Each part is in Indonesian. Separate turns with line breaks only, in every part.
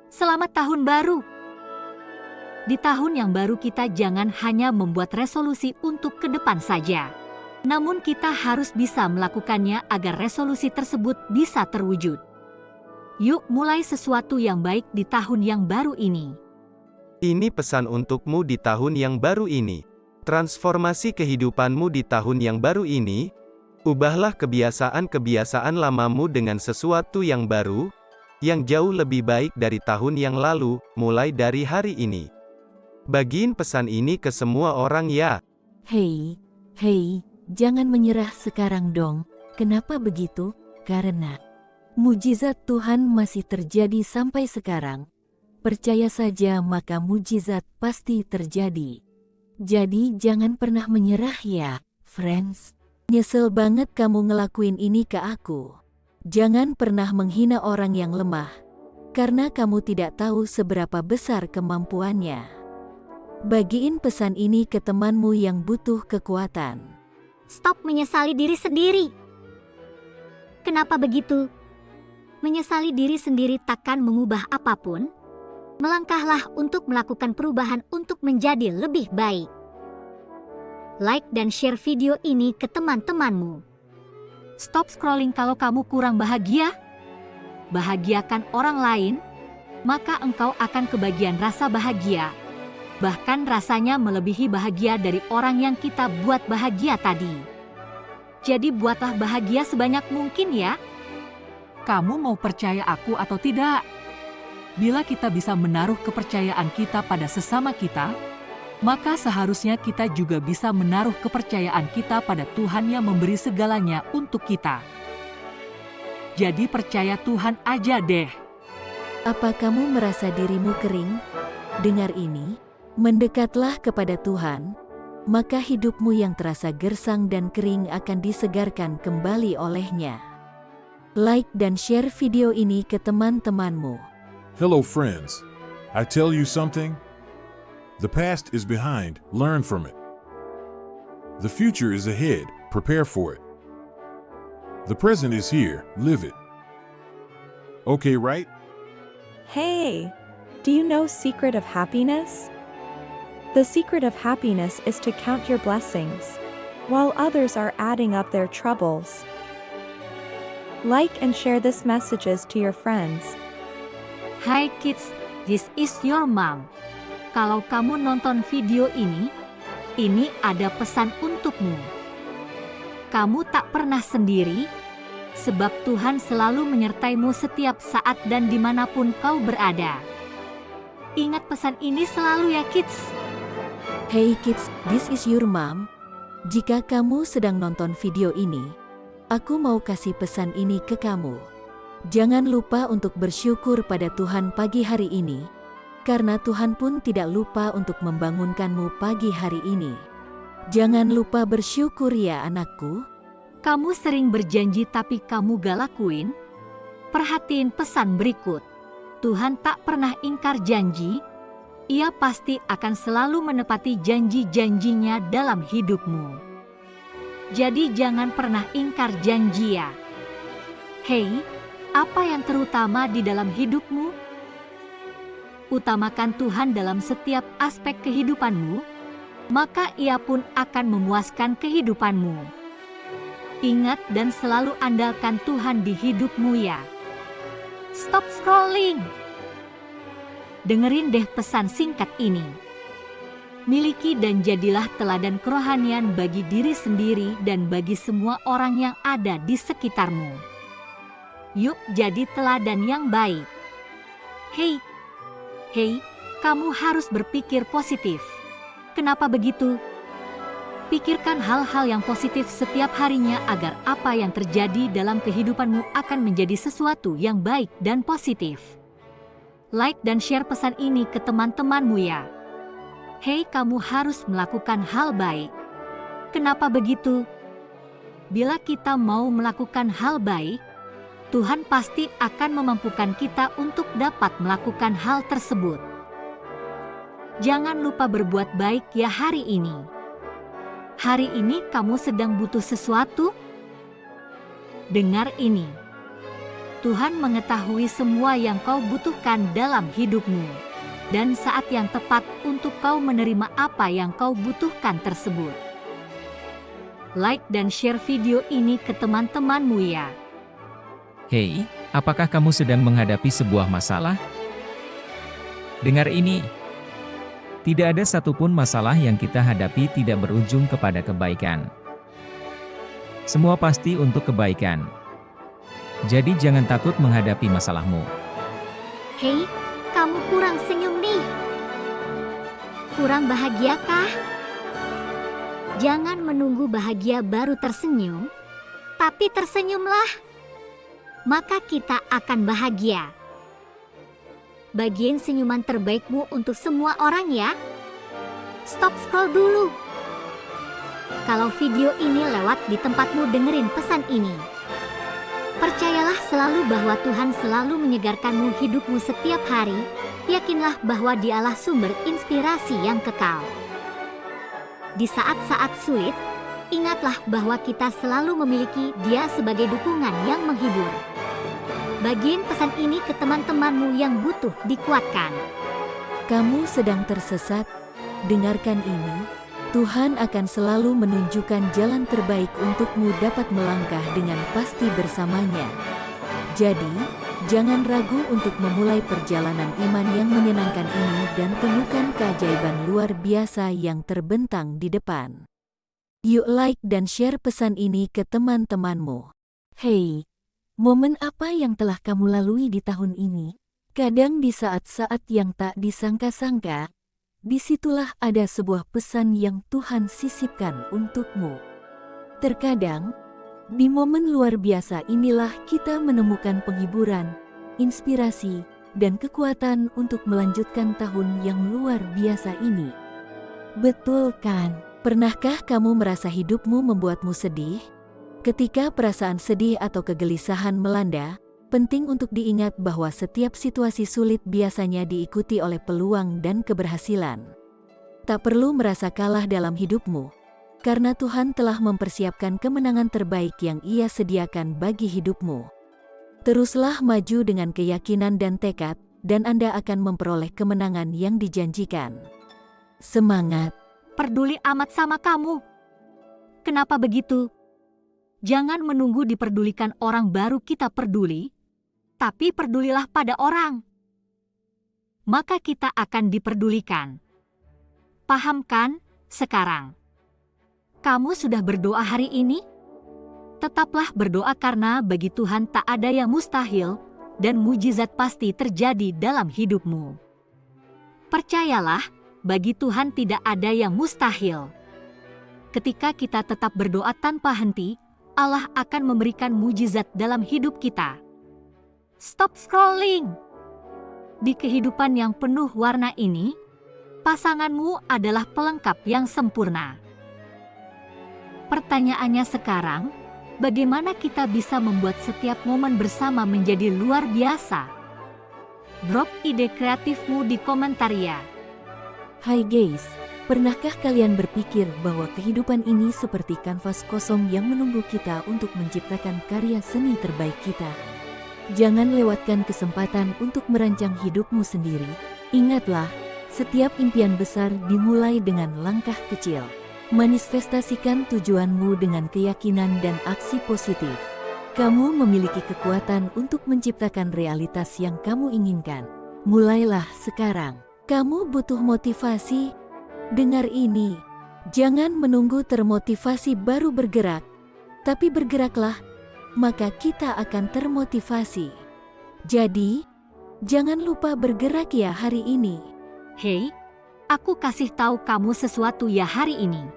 Selamat Tahun Baru! Di tahun yang baru kita jangan hanya membuat resolusi untuk ke depan saja. Namun kita harus bisa melakukannya agar resolusi tersebut bisa terwujud. Yuk mulai sesuatu yang baik di tahun yang baru ini.
Ini pesan untukmu di tahun yang baru ini. Transformasi kehidupanmu di tahun yang baru ini. Ubahlah kebiasaan-kebiasaan lamamu dengan sesuatu yang baru, yang jauh lebih baik dari tahun yang lalu, mulai dari hari ini. Bagiin pesan ini ke semua orang ya.
Hei, jangan menyerah sekarang dong. Kenapa begitu? Karena mujizat Tuhan masih terjadi sampai sekarang. Percaya saja maka mujizat pasti terjadi. Jadi jangan pernah menyerah ya, friends. Nyesel banget kamu ngelakuin ini ke aku. Jangan pernah menghina orang yang lemah, karena kamu tidak tahu seberapa besar kemampuannya. Bagiin pesan ini ke temanmu yang butuh kekuatan.
Stop menyesali diri sendiri. Kenapa begitu? Menyesali diri sendiri takkan mengubah apapun. Melangkahlah untuk melakukan perubahan untuk menjadi lebih baik. Like dan share video ini ke teman-temanmu. Stop scrolling kalau kamu kurang bahagia. Bahagiakan orang lain, maka engkau akan kebagian rasa bahagia. Bahkan rasanya melebihi bahagia dari orang yang kita buat bahagia tadi. Jadi buatlah bahagia sebanyak mungkin ya.
Kamu mau percaya aku atau tidak? Bila kita bisa menaruh kepercayaan kita pada sesama kita, maka seharusnya kita juga bisa menaruh kepercayaan kita pada Tuhan yang memberi segalanya untuk kita. Jadi percaya Tuhan aja deh.
Apa kamu merasa dirimu kering? Dengar ini, mendekatlah kepada Tuhan, maka hidupmu yang terasa gersang dan kering akan disegarkan kembali oleh-Nya. Like dan share video ini ke teman-temanmu.
Hello friends, I tell you something. The past is behind, learn from it. The future is ahead, prepare for it. The present is here, live it. Okay, right?
Hey, do you know secret of happiness? The secret of happiness is to count your blessings, while others are adding up their troubles. Like and share this messages to your friends.
Hi kids, this is your mom. Kalau kamu nonton video ini ada pesan untukmu. Kamu tak pernah sendiri, sebab Tuhan selalu menyertaimu setiap saat dan dimanapun kau berada. Ingat pesan ini selalu ya kids.
Hey kids, this is your mom. Jika kamu sedang nonton video ini, aku mau kasih pesan ini ke kamu. Jangan lupa untuk bersyukur pada Tuhan pagi hari ini, karena Tuhan pun tidak lupa untuk membangunkanmu pagi hari ini. Jangan lupa bersyukur ya anakku.
Kamu sering berjanji tapi kamu gak lakuin? Perhatiin pesan berikut. Tuhan tak pernah ingkar janji. Ia pasti akan selalu menepati janji-janjinya dalam hidupmu. Jadi jangan pernah ingkar janji ya. Hei, apa yang terutama di dalam hidupmu? Utamakan Tuhan dalam setiap aspek kehidupanmu, maka Ia pun akan memuaskan kehidupanmu. Ingat dan selalu andalkan Tuhan di hidupmu ya. Stop scrolling. Dengerin deh pesan singkat ini. Miliki dan jadilah teladan kerohanian bagi diri sendiri dan bagi semua orang yang ada di sekitarmu. Yuk jadi teladan yang baik. Hei, kamu harus berpikir positif. Kenapa begitu? Pikirkan hal-hal yang positif setiap harinya agar apa yang terjadi dalam kehidupanmu akan menjadi sesuatu yang baik dan positif. Like dan share pesan ini ke teman-temanmu ya. Hei, kamu harus melakukan hal baik. Kenapa begitu? Bila kita mau melakukan hal baik, Tuhan pasti akan memampukan kita untuk dapat melakukan hal tersebut. Jangan lupa berbuat baik ya hari ini. Hari ini kamu sedang butuh sesuatu? Dengar ini. Tuhan mengetahui semua yang kau butuhkan dalam hidupmu, dan saat yang tepat untuk kau menerima apa yang kau butuhkan tersebut. Like dan share video ini ke teman-temanmu ya.
Hei, apakah kamu sedang menghadapi sebuah masalah? Dengar ini. Tidak ada satupun masalah yang kita hadapi tidak berujung kepada kebaikan. Semua pasti untuk kebaikan. Jadi jangan takut menghadapi masalahmu.
Hei, kamu kurang senyum nih. Kurang bahagiakah? Jangan menunggu bahagia baru tersenyum, tapi tersenyumlah. Maka kita akan bahagia. Bagian senyuman terbaikmu untuk semua orang ya. Stop scroll dulu. Kalau video ini lewat di tempatmu dengerin pesan ini. Percayalah selalu bahwa Tuhan selalu menyegarkanmu hidupmu setiap hari. Yakinlah bahwa Dialah sumber inspirasi yang kekal. Di saat-saat sulit, ingatlah bahwa kita selalu memiliki Dia sebagai dukungan yang menghibur. Bagiin pesan ini ke teman-temanmu yang butuh dikuatkan.
Kamu sedang tersesat? Dengarkan ini. Tuhan akan selalu menunjukkan jalan terbaik untukmu dapat melangkah dengan pasti bersamanya. Jadi, jangan ragu untuk memulai perjalanan iman yang menyenangkan ini dan temukan keajaiban luar biasa yang terbentang di depan. Yuk like dan share pesan ini ke teman-temanmu. Hei, momen apa yang telah kamu lalui di tahun ini? Kadang di saat-saat yang tak disangka-sangka, disitulah ada sebuah pesan yang Tuhan sisipkan untukmu. Terkadang, di momen luar biasa inilah kita menemukan penghiburan, inspirasi, dan kekuatan untuk melanjutkan tahun yang luar biasa ini. Betul kan? Pernahkah kamu merasa hidupmu membuatmu sedih? Ketika perasaan sedih atau kegelisahan melanda, penting untuk diingat bahwa setiap situasi sulit biasanya diikuti oleh peluang dan keberhasilan. Tak perlu merasa kalah dalam hidupmu, karena Tuhan telah mempersiapkan kemenangan terbaik yang Ia sediakan bagi hidupmu. Teruslah maju dengan keyakinan dan tekad, dan Anda akan memperoleh kemenangan yang dijanjikan. Semangat!
Peduli amat sama kamu. Kenapa begitu? Jangan menunggu diperdulikan orang baru kita peduli, tapi pedulilah pada orang. Maka kita akan diperdulikan. Paham kan sekarang? Kamu sudah berdoa hari ini? Tetaplah berdoa karena bagi Tuhan tak ada yang mustahil dan mujizat pasti terjadi dalam hidupmu. Percayalah, bagi Tuhan tidak ada yang mustahil. Ketika kita tetap berdoa tanpa henti, Allah akan memberikan mujizat dalam hidup kita. Stop scrolling. Di kehidupan yang penuh warna ini, pasanganmu adalah pelengkap yang sempurna. Pertanyaannya sekarang, bagaimana kita bisa membuat setiap momen bersama menjadi luar biasa? Drop ide kreatifmu di komentar ya.
Hai guys, pernahkah kalian berpikir bahwa kehidupan ini seperti kanvas kosong yang menunggu kita untuk menciptakan karya seni terbaik kita? Jangan lewatkan kesempatan untuk merancang hidupmu sendiri. Ingatlah, setiap impian besar dimulai dengan langkah kecil. Manifestasikan tujuanmu dengan keyakinan dan aksi positif. Kamu memiliki kekuatan untuk menciptakan realitas yang kamu inginkan. Mulailah sekarang. Kamu butuh motivasi? Dengar ini. Jangan menunggu termotivasi baru bergerak, tapi bergeraklah, maka kita akan termotivasi. Jadi, jangan lupa bergerak ya hari ini.
Hei, aku kasih tahu kamu sesuatu ya hari ini.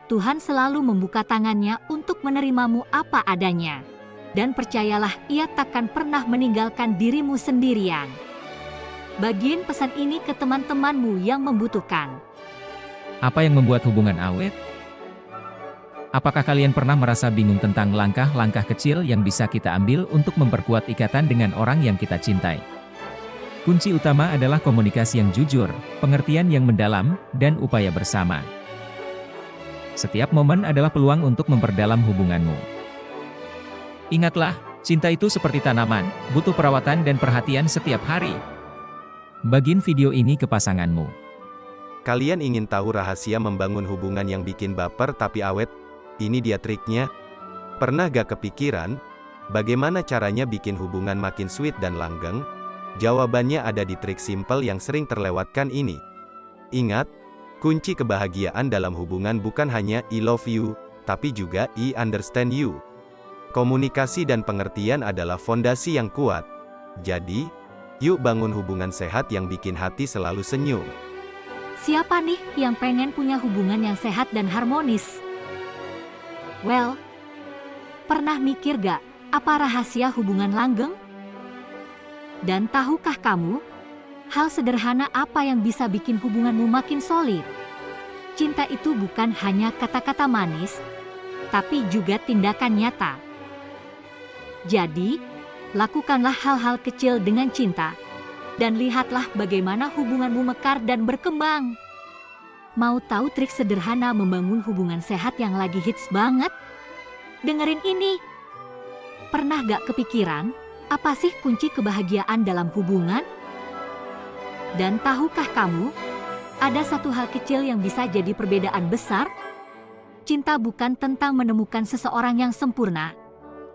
Tuhan selalu membuka tangannya untuk menerimamu apa adanya. Dan percayalah, Ia takkan pernah meninggalkan dirimu sendirian. Bagiin pesan ini ke teman-temanmu yang membutuhkan.
Apa yang membuat hubungan awet? Apakah kalian pernah merasa bingung tentang langkah-langkah kecil yang bisa kita ambil untuk memperkuat ikatan dengan orang yang kita cintai? Kunci utama adalah komunikasi yang jujur, pengertian yang mendalam, dan upaya bersama. Setiap momen adalah peluang untuk memperdalam hubunganmu. Ingatlah, Cinta itu seperti tanaman, butuh perawatan dan perhatian setiap hari. Bagiin video ini ke pasanganmu.
Kalian ingin tahu rahasia membangun hubungan yang bikin baper tapi awet? Ini dia triknya. Pernah gak kepikiran, bagaimana caranya bikin hubungan makin sweet dan langgeng? Jawabannya ada di trik simple yang sering terlewatkan ini. Ingat, kunci kebahagiaan dalam hubungan bukan hanya I love you, tapi juga I understand you. Komunikasi dan pengertian adalah fondasi yang kuat. Jadi, yuk bangun hubungan sehat yang bikin hati selalu senyum.
Siapa nih yang pengen punya hubungan yang sehat dan harmonis? Well, pernah mikir gak apa rahasia hubungan langgeng? Dan tahukah kamu, hal sederhana apa yang bisa bikin hubunganmu makin solid? Cinta itu bukan hanya kata-kata manis, tapi juga tindakan nyata. Jadi, lakukanlah hal-hal kecil dengan cinta, dan lihatlah bagaimana hubunganmu mekar dan berkembang. Mau tahu trik sederhana membangun hubungan sehat yang lagi hits banget? Dengerin ini. Pernah gak kepikiran, apa sih kunci kebahagiaan dalam hubungan? Dan tahukah kamu, ada satu hal kecil yang bisa jadi perbedaan besar? Cinta bukan tentang menemukan seseorang yang sempurna,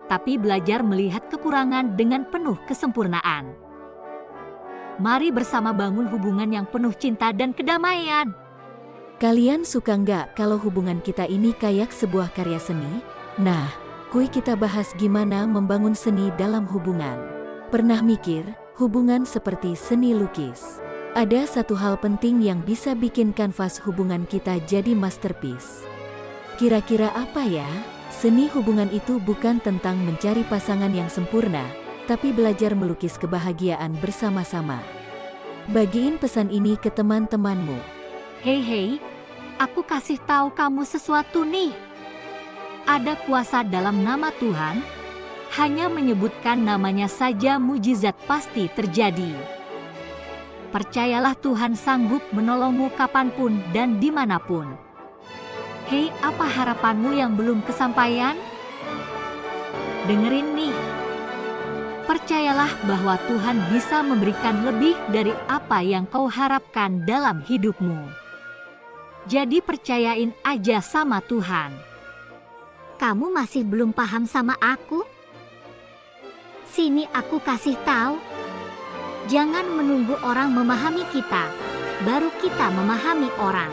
tapi belajar melihat kekurangan dengan penuh kesempurnaan. Mari bersama bangun hubungan yang penuh cinta dan kedamaian.
Kalian suka nggak kalau hubungan kita ini kayak sebuah karya seni? Nah, kuy kita bahas gimana membangun seni dalam hubungan. Pernah mikir, hubungan seperti seni lukis? Ada satu hal penting yang bisa bikin kanvas hubungan kita jadi masterpiece. Kira-kira apa ya? Seni hubungan itu bukan tentang mencari pasangan yang sempurna, tapi belajar melukis kebahagiaan bersama-sama. Bagiin pesan ini ke teman-temanmu.
Hei, aku kasih tahu kamu sesuatu nih. Ada kuasa dalam nama Tuhan, hanya menyebutkan namanya saja mujizat pasti terjadi. Percayalah Tuhan sanggup menolongmu kapanpun dan dimanapun. Hei, apa harapanmu yang belum kesampaian? Dengerin nih. Percayalah bahwa Tuhan bisa memberikan lebih dari apa yang kau harapkan dalam hidupmu. Jadi percayain aja sama Tuhan.
Kamu masih belum paham sama aku? Sini aku kasih tahu. Jangan menunggu orang memahami kita, baru kita memahami orang.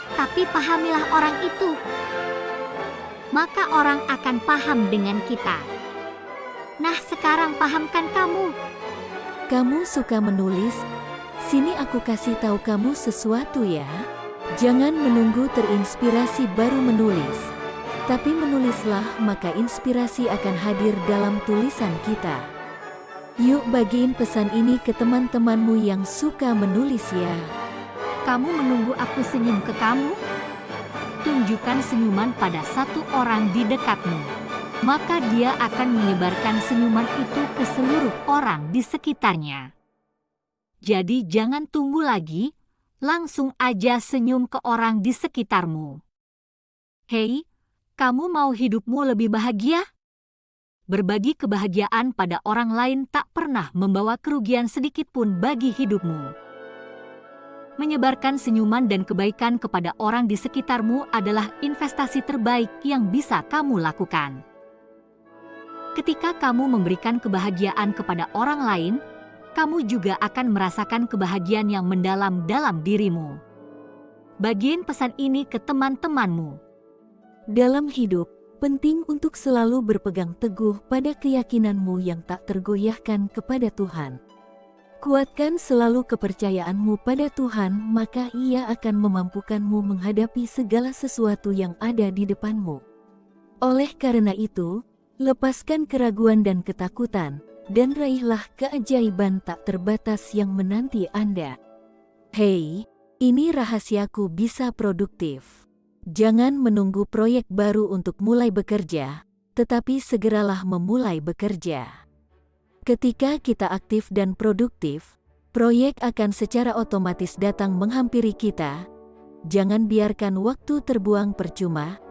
Tapi pahamilah orang itu. Maka orang akan paham dengan kita. Nah, sekarang pahamkan kamu.
Kamu suka menulis? Sini aku kasih tahu kamu sesuatu ya. Jangan menunggu terinspirasi baru menulis. Tapi menulislah, maka inspirasi akan hadir dalam tulisan kita. Yuk bagiin pesan ini ke teman-temanmu yang suka menulis ya.
Kamu menunggu aku senyum ke kamu? Tunjukkan senyuman pada satu orang di dekatmu. Maka dia akan menyebarkan senyuman itu ke seluruh orang di sekitarnya. Jadi jangan tunggu lagi, langsung aja senyum ke orang di sekitarmu. Hei, kamu mau hidupmu lebih bahagia? Berbagi kebahagiaan pada orang lain tak pernah membawa kerugian sedikit pun bagi hidupmu. Menyebarkan senyuman dan kebaikan kepada orang di sekitarmu adalah investasi terbaik yang bisa kamu lakukan. Ketika kamu memberikan kebahagiaan kepada orang lain, kamu juga akan merasakan kebahagiaan yang mendalam dalam dirimu. Bagiin pesan ini ke teman-temanmu.
Dalam hidup, penting untuk selalu berpegang teguh pada keyakinanmu yang tak tergoyahkan kepada Tuhan. Kuatkan selalu kepercayaanmu pada Tuhan, maka Ia akan memampukanmu menghadapi segala sesuatu yang ada di depanmu. Oleh karena itu, lepaskan keraguan dan ketakutan, dan raihlah keajaiban tak terbatas yang menanti Anda. Hei, ini rahasiaku bisa produktif. Jangan menunggu proyek baru untuk mulai bekerja, tetapi segeralah memulai bekerja. Ketika kita aktif dan produktif, proyek akan secara otomatis datang menghampiri kita. Jangan biarkan waktu terbuang percuma,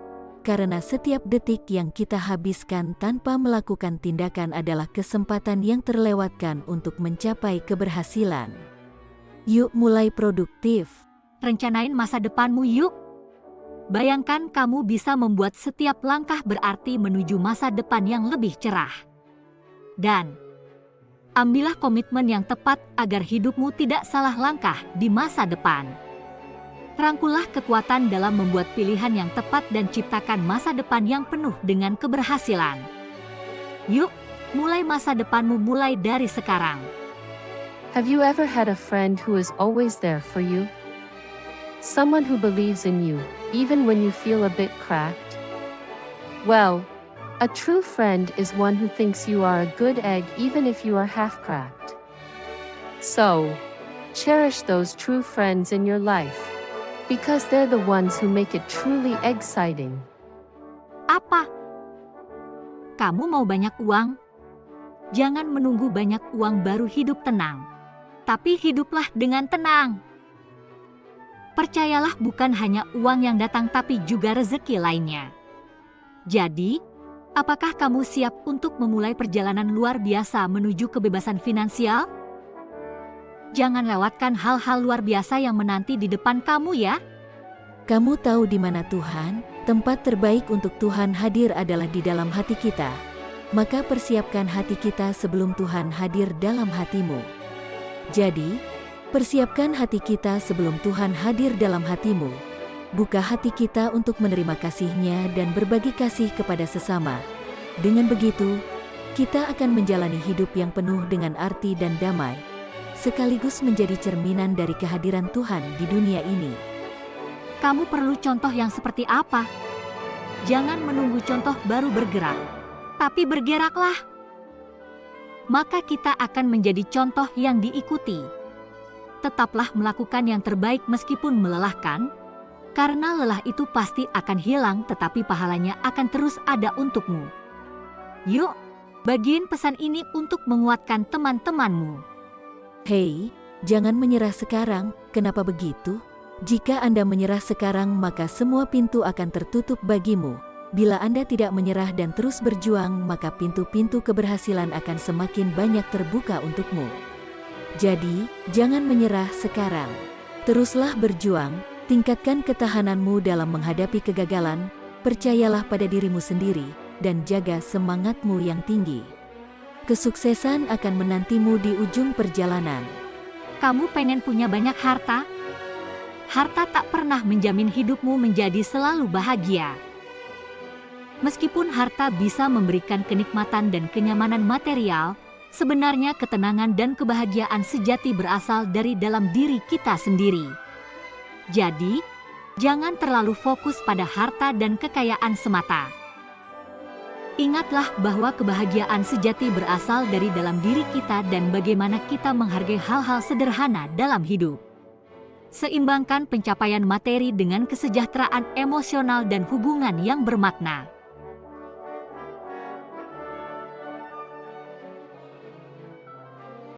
karena setiap detik yang kita habiskan tanpa melakukan tindakan adalah kesempatan yang terlewatkan untuk mencapai keberhasilan. Yuk mulai produktif.
Rencanain masa depanmu yuk. Bayangkan kamu bisa membuat setiap langkah berarti menuju masa depan yang lebih cerah. Dan ambillah komitmen yang tepat agar hidupmu tidak salah langkah di masa depan. Rangkullah kekuatan dalam membuat pilihan yang tepat dan ciptakan masa depan yang penuh dengan keberhasilan. Yuk, mulai masa depanmu mulai dari sekarang.
Have you ever had a friend who is always there for you? Someone who believes in you, even when you feel a bit cracked? Well, a true friend is one who thinks you are a good egg even if you are half cracked. So, cherish those true friends in your life, because they're the ones who make it truly exciting.
Apa? Kamu mau banyak uang? Jangan menunggu banyak uang baru hidup tenang. Tapi hiduplah dengan tenang. Percayalah bukan hanya uang yang datang tapi juga rezeki lainnya. Jadi, apakah kamu siap untuk memulai perjalanan luar biasa menuju kebebasan finansial? Jangan lewatkan hal-hal luar biasa yang menanti di depan kamu ya.
Kamu tahu di mana Tuhan? Tempat terbaik untuk Tuhan hadir adalah di dalam hati kita. Maka persiapkan hati kita sebelum Tuhan hadir dalam hatimu. Jadi, persiapkan hati kita sebelum Tuhan hadir dalam hatimu. Buka hati kita untuk menerima kasih-Nya dan berbagi kasih kepada sesama. Dengan begitu, kita akan menjalani hidup yang penuh dengan arti dan damai, sekaligus menjadi cerminan dari kehadiran Tuhan di dunia ini.
Kamu perlu contoh yang seperti apa? Jangan menunggu contoh baru bergerak, tapi bergeraklah. Maka kita akan menjadi contoh yang diikuti. Tetaplah melakukan yang terbaik meskipun melelahkan, karena lelah itu pasti akan hilang tetapi pahalanya akan terus ada untukmu. Yuk, bagiin pesan ini untuk menguatkan teman-temanmu.
Hei, jangan menyerah sekarang. Kenapa begitu? Jika Anda menyerah sekarang, maka semua pintu akan tertutup bagimu. Bila Anda tidak menyerah dan terus berjuang, maka pintu-pintu keberhasilan akan semakin banyak terbuka untukmu. Jadi, jangan menyerah sekarang. Teruslah berjuang, tingkatkan ketahananmu dalam menghadapi kegagalan, percayalah pada dirimu sendiri, dan jaga semangatmu yang tinggi. Kesuksesan akan menantimu di ujung perjalanan.
Kamu pengen punya banyak harta? Harta tak pernah menjamin hidupmu menjadi selalu bahagia. Meskipun harta bisa memberikan kenikmatan dan kenyamanan material, sebenarnya ketenangan dan kebahagiaan sejati berasal dari dalam diri kita sendiri. Jadi, jangan terlalu fokus pada harta dan kekayaan semata. Ingatlah bahwa kebahagiaan sejati berasal dari dalam diri kita dan bagaimana kita menghargai hal-hal sederhana dalam hidup. Seimbangkan pencapaian materi dengan kesejahteraan emosional dan hubungan yang bermakna.